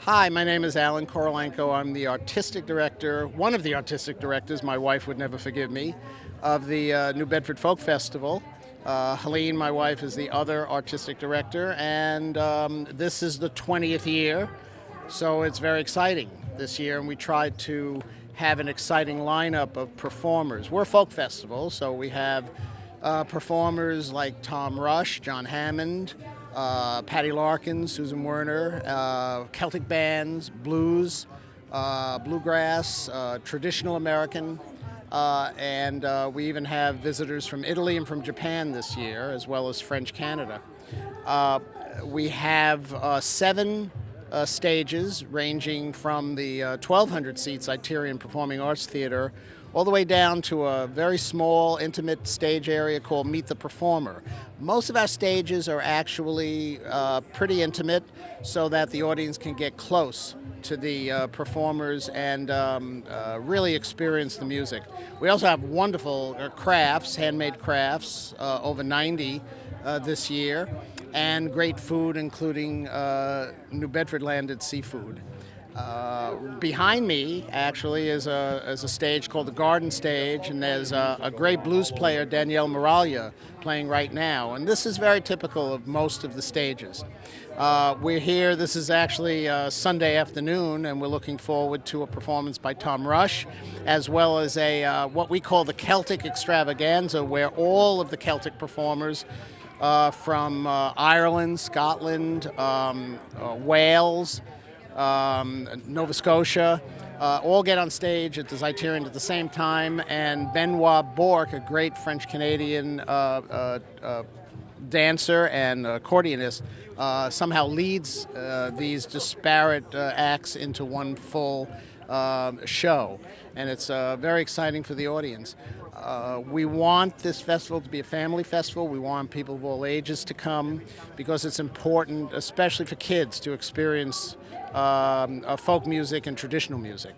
Hi, my name is Alan Korolenko. I'm the artistic director, one of the artistic directors, my wife would never forgive me, of the New Bedford Folk Festival. Helene, my wife, is the other artistic director, and this is the 20th year, so it's very exciting this year, and we tried to have an exciting lineup of performers. We're a folk festival, so we have performers like Tom Rush, John Hammond, Patty Larkin, Susan Werner, Celtic bands, blues, bluegrass, traditional American, and we even have visitors from Italy and from Japan this year, as well as French Canada. We have seven stages ranging from the 1,200 seats Italian Performing Arts Theater all the way down to a very small, intimate stage area called Meet the Performer. Most of our stages are actually pretty intimate so that the audience can get close to the performers and really experience the music. We also have wonderful crafts, handmade crafts, over 90 this year, and great food, including New Bedford landed seafood. Behind me, actually, is a stage called the Garden Stage, and there's a great blues player, Danielle Moralia, playing right now. And this is very typical of most of the stages. We're here, this is actually Sunday afternoon, and we're looking forward to a performance by Tom Rush, as well as a what we call the Celtic Extravaganza, where all of the Celtic performers from Ireland, Scotland, Wales, Nova Scotia, all get on stage at the Zeitirian at the same time, and Benoit Bourque, a great French-Canadian dancer and accordionist, somehow leads these disparate acts into one full show, and it's very exciting for the audience. We want this festival to be a family festival. We want people of all ages to come because it's important, especially for kids, to experience folk music and traditional music.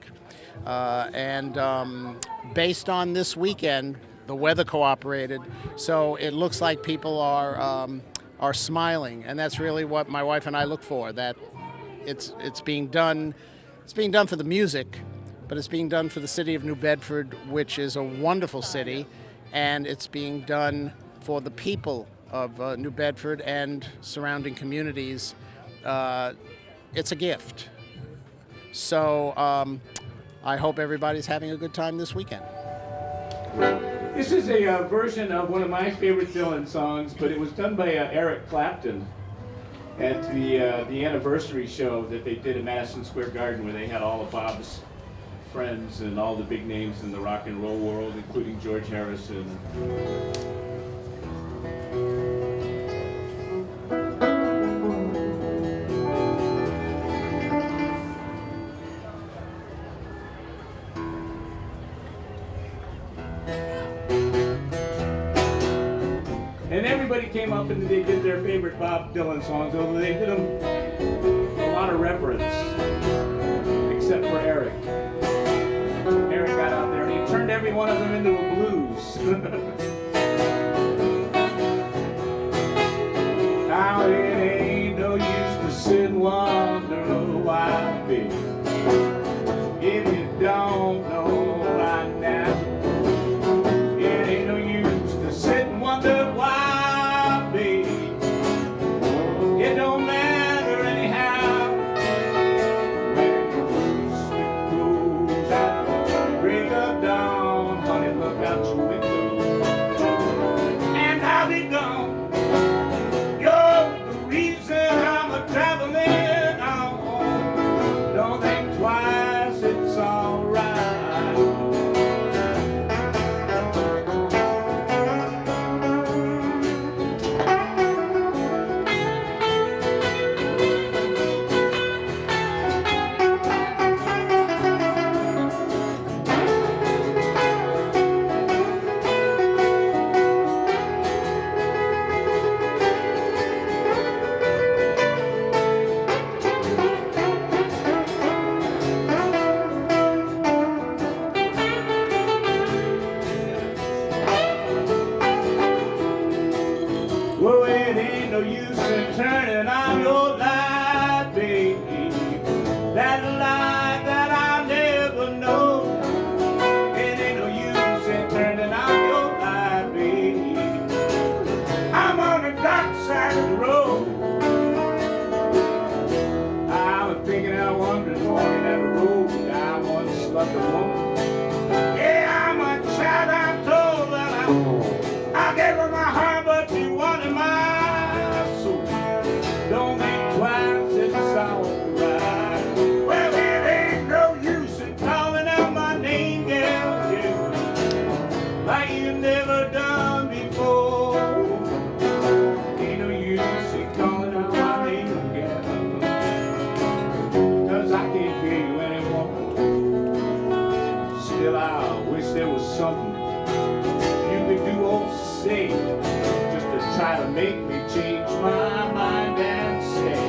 Based on this weekend, the weather cooperated, so it looks like people are smiling, and that's really what my wife and I look for. That it's being done. It's being done for the music, but it's being done for the city of New Bedford, which is a wonderful city, and it's being done for the people of New Bedford and surrounding communities. It's a gift. So I hope everybody's having a good time this weekend. This is a version of one of my favorite Dylan songs, but it was done by Eric Clapton at the anniversary show that they did at Madison Square Garden, where they had all of Bob's friends and all the big names in the rock and roll world, including George Harrison. And everybody came up and they did their favorite Bob Dylan songs, although they did them a lot of reverence, except for Eric. Eric got out there and he turned every one of them into a blues. Now it ain't no use to sit and wonder why, baby, if you don't know right now. It ain't no use to sit and wonder why, baby. It don't matter anyhow. When the sleep goes out, break of dawn, honey, look out your window. And how they gone? You're the reason I'm a traveling on. Don't think twice, it's all but the woman. Yeah, I'm a child, I'm told that I gave her my heart, but she wanted my soul. Don't think twice, it's alright. Well, it ain't no use in calling out my name, girl, yeah, like you never done before. Ain't no use in calling out my name, girl, 'cause I can't hear you anymore. Still, I wish there was something you could do or say, just to try to make me change my mind and stay.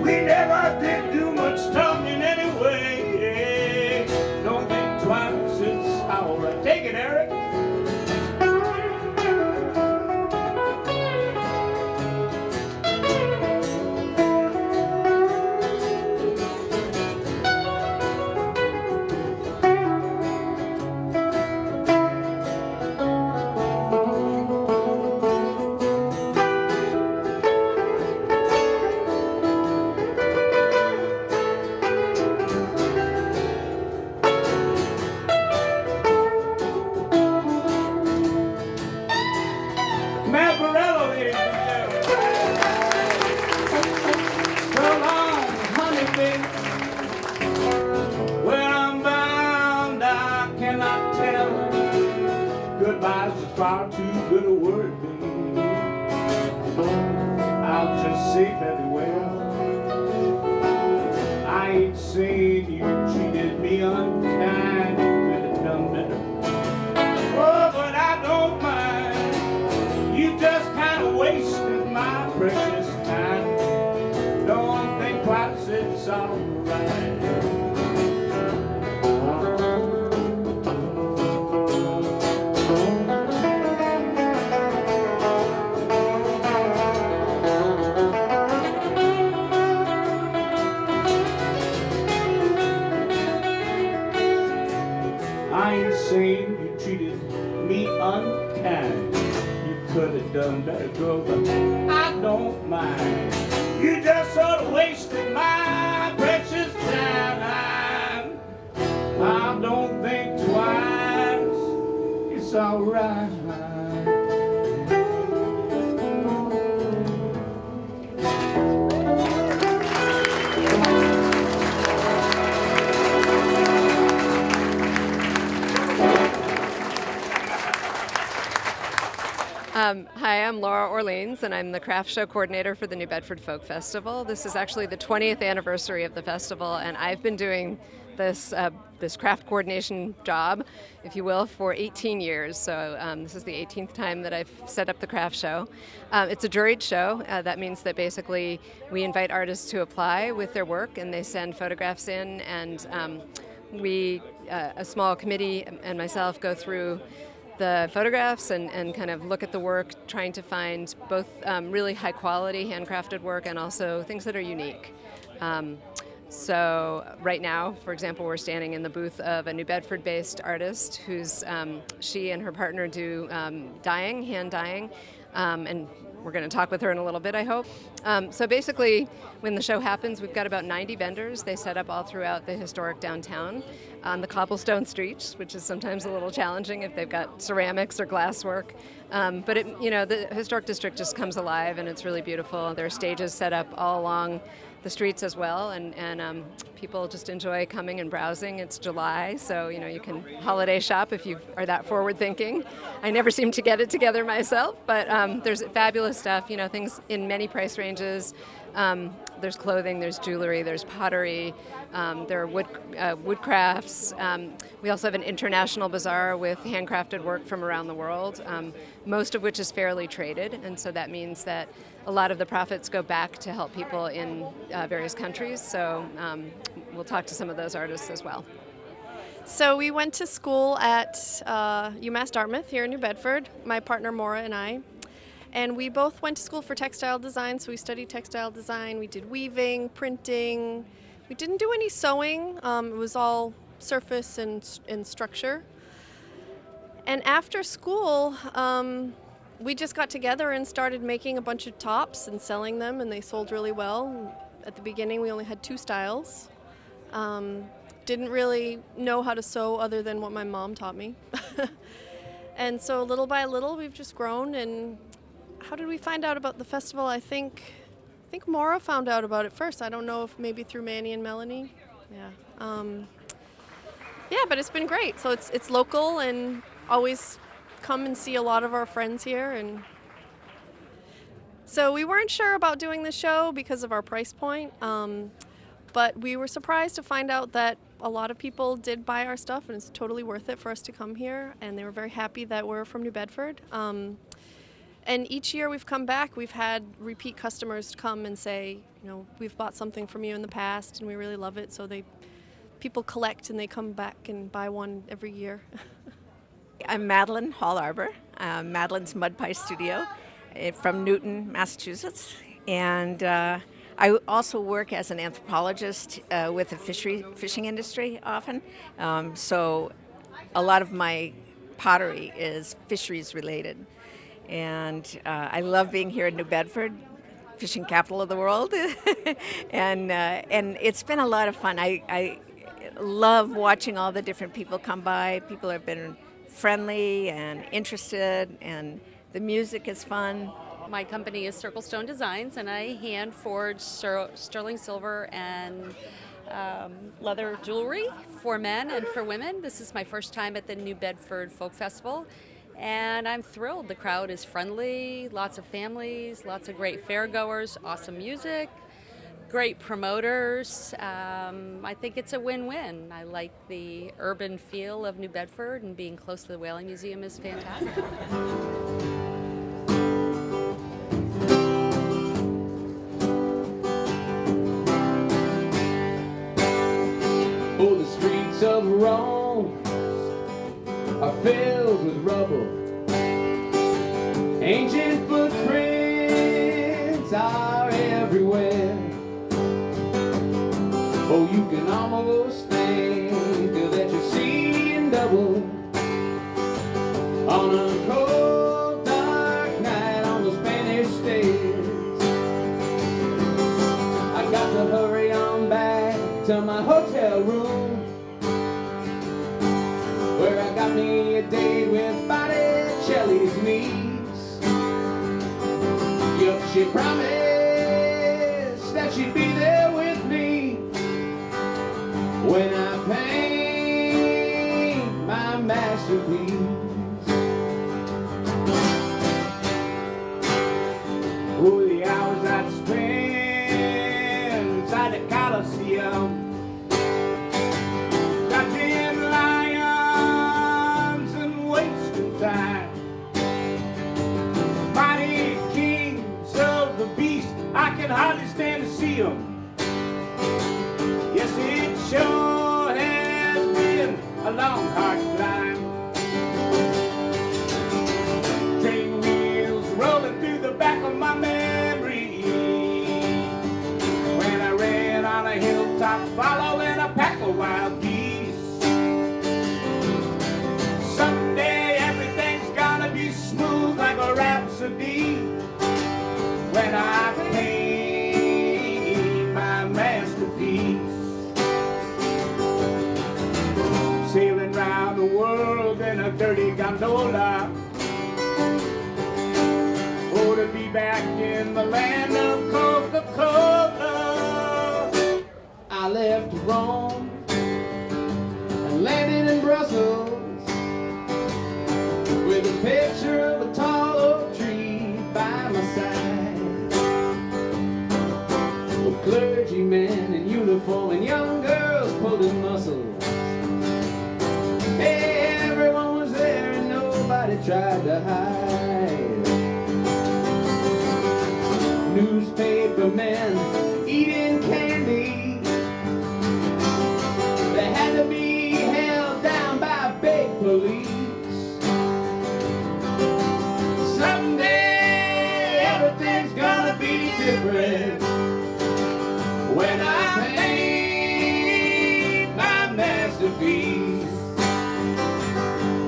We never did do much talking anyway. Don't think twice, it's alright. Take it, Eric. Goodbye's just far too good a word, baby. I'll just say farewell. I ain't saying you treated me unkind, you could have done better. Oh, but I don't mind. You just kind of wasted my precious time. Don't think twice, it's alright. I ain't saying you treated me unkind. You could have done better, girl, but I don't mind. You just sort of wasted my precious time. I don't think twice, it's alright. Hi, I'm Laura Orleans, and I'm the craft show coordinator for the New Bedford Folk Festival. This is actually the 20th anniversary of the festival, and I've been doing this craft coordination job, if you will, for 18 years. So this is the 18th time that I've set up the craft show. It's a juried show. That means that basically we invite artists to apply with their work, and they send photographs in, and we, a small committee and myself, go through the photographs and kind of look at the work, trying to find both really high quality handcrafted work and also things that are unique. So right now, for example, we're standing in the booth of a New Bedford-based artist who's she and her partner do hand dyeing, and we're going to talk with her in a little bit, I hope. So basically, when the show happens, we've got about 90 vendors. They set up all throughout the historic downtown on the cobblestone streets, which is sometimes a little challenging if they've got ceramics or glasswork. But the historic district just comes alive, and it's really beautiful. There are stages set up all along the streets as well, and people just enjoy coming and browsing. It's July, so you can holiday shop if you are that forward thinking. I never seem to get it together myself, but there's fabulous stuff, things in many price ranges. There's clothing, there's jewelry, there's pottery, there are wood crafts. We also have an international bazaar with handcrafted work from around the world, most of which is fairly traded, and so that means that a lot of the profits go back to help people in various countries. So we'll talk to some of those artists as well. So we went to school at UMass Dartmouth here in New Bedford, my partner Maura and I. And we both went to school for textile design, so we studied textile design. We did weaving, printing. We didn't do any sewing. It was all surface and structure. And after school, we just got together and started making a bunch of tops and selling them, and they sold really well. At the beginning, we only had 2 styles. didn't really know how to sew other than what my mom taught me. And so little by little, we've just grown. And how did we find out about the festival? I think Maura found out about it first. I don't know if maybe through Manny and Melanie. Yeah. Yeah, but it's been great. So it's local, and always come and see a lot of our friends here. And so we weren't sure about doing the show because of our price point, but we were surprised to find out that a lot of people did buy our stuff, and it's totally worth it for us to come here. And they were very happy that we're from New Bedford. And each year we've come back, we've had repeat customers come and say, we've bought something from you in the past and we really love it. So people collect and they come back and buy one every year. I'm Madeline Hall Arbor, Madeline's Mud Pie Studio from Newton, Massachusetts. And I also work as an anthropologist with the fishing industry often. So a lot of my pottery is fisheries related. And I love being here in New Bedford, fishing capital of the world, and it's been a lot of fun. I love watching all the different people come by. People have been friendly and interested, and the music is fun. My company is Circle Stone Designs, and I hand forge sterling silver and leather jewelry for men and for women. This is my first time at the New Bedford Folk Festival. And I'm thrilled. The crowd is friendly, lots of families, lots of great fairgoers, awesome music, great promoters. I think it's a win-win. I like the urban feel of New Bedford, and being close to the Whaling Museum is fantastic. Oh, the streets of Rome are filled with rubble. Ancient footprints are everywhere. Oh, you can almost think that you're seeing double on a cold, dark night on the Spanish stairs. I got to hurry on back to my hotel room, where I got me a date with Botticelli's niece. Yup, she promised that she'd be there with me when I paint my masterpiece. Oh, the hours I'd spend inside the Coliseum, I can hardly stand to see them. Yes, it sure has been a long, hard climb. Train wheels rolling through the back of my memory, when I ran on a hilltop following a pack of wild geese. Someday everything's gonna be smooth like a rhapsody when I paint my masterpiece. Sailing round the world in a dirty gondola, oh, to be back in the land of Coca-Cola. I left Rome and landed in Brussels with a picture of a tall oak tree by my side. Clergymen in uniform and young girls pulling muscles. Hey, everyone was there and nobody tried to hide. Newspaper men eating candy, they had to be held down by big police. Someday everything's gonna be different when I paint my masterpiece.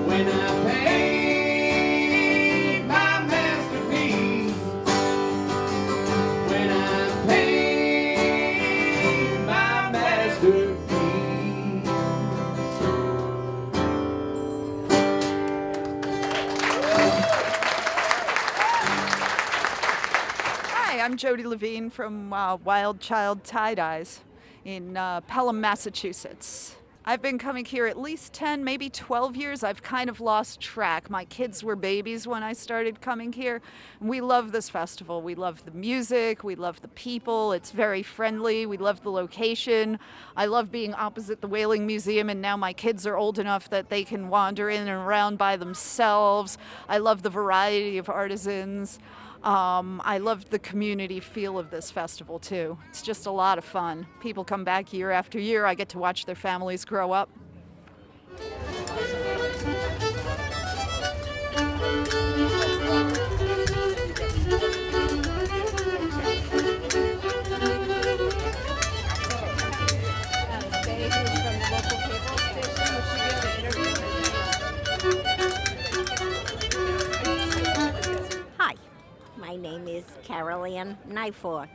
When I paint my masterpiece. When I paint my masterpiece. Jody Levine from Wild Child Tie-Dyes in Pelham, Massachusetts. I've been coming here at least 10, maybe 12 years. I've kind of lost track. My kids were babies when I started coming here. We love this festival. We love the music. We love the people. It's very friendly. We love the location. I love being opposite the Whaling Museum, and now my kids are old enough that they can wander in and around by themselves. I love the variety of artisans. I love the community feel of this festival too. It's just a lot of fun. People come back year after year. I get to watch their families grow up. My name is Korolenko,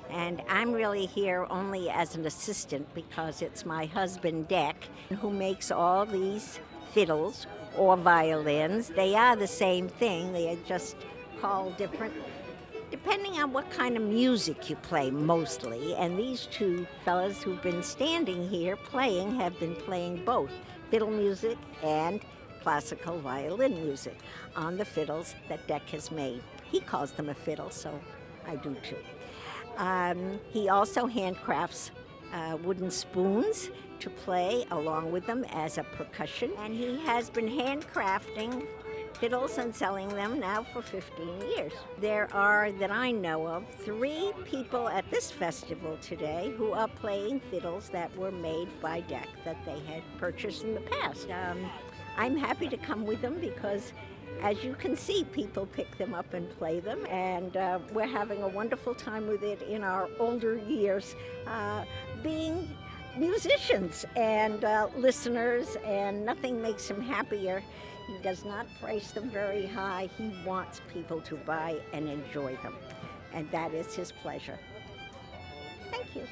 and I'm really here only as an assistant because it's my husband, Deck, who makes all these fiddles or violins. They are the same thing, they are just called different, depending on what kind of music you play mostly. And these two fellas who've been standing here playing have been playing both fiddle music and classical violin music on the fiddles that Deck has made. He calls them a fiddle, so I do too. He also handcrafts wooden spoons to play along with them as a percussion. And he has been handcrafting fiddles and selling them now for 15 years. There are, that I know of, 3 people at this festival today who are playing fiddles that were made by Deck that they had purchased in the past. I'm happy to come with them because, as you can see, people pick them up and play them, and we're having a wonderful time with it in our older years, being musicians and listeners, and nothing makes him happier. He does not price them very high. He wants people to buy and enjoy them, and that is his pleasure. Thank you.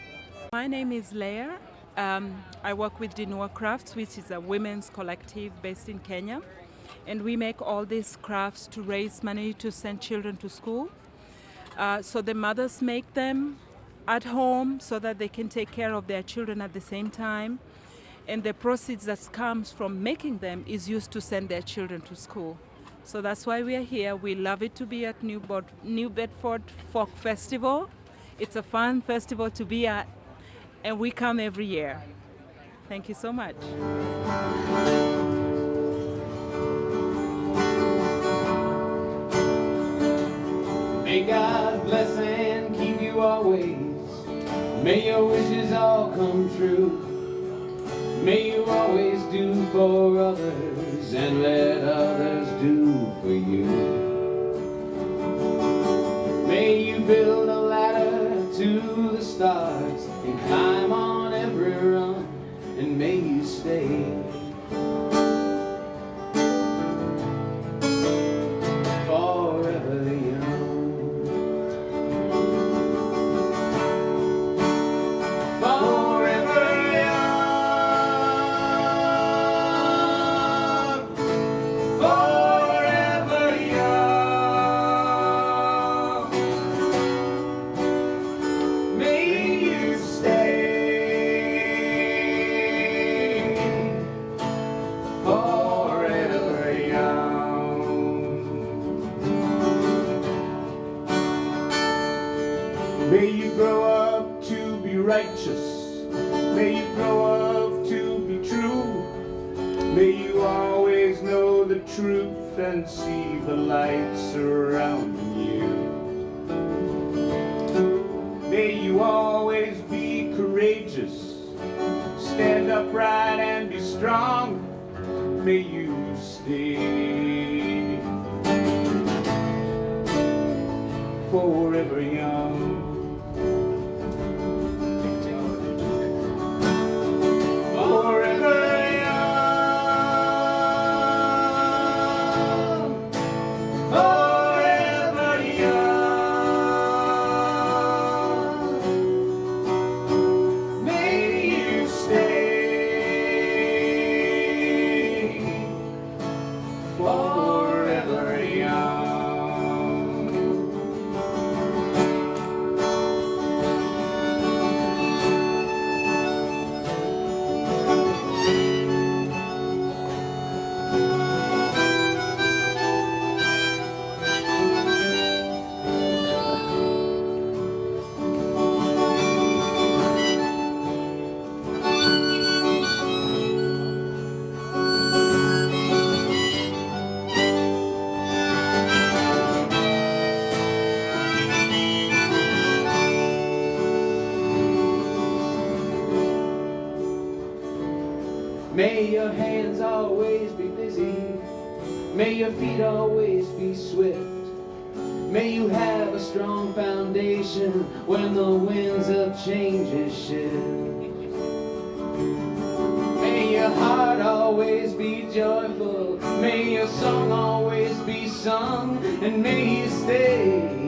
My name is Leah. I work with Dinua Crafts, which is a women's collective based in Kenya. And we make all these crafts to raise money to send children to school. So the mothers make them at home so that they can take care of their children at the same time. And the proceeds that comes from making them is used to send their children to school. So that's why we are here. We love it to be at New Bedford Folk Festival. It's a fun festival to be at, and we come every year. Thank you so much. May God bless and keep you always. May your wishes all come true. May you always do for others and let others do for you. May you build a ladder to the stars and climb on every rung, and may you stay forever young. Forever young. Forever young. May you stay forever young. May you grow up to be righteous. May you grow up to be true. May you always know the truth and see the light surrounding you. May you always be courageous, stand upright and be strong. May you stay forever young. Forever young. Forever young. May you stay forever young. May your hands always be busy. May your feet always be swift. May you have a strong foundation when the winds of change shift. May your heart always be joyful. May your song always be sung. And may you stay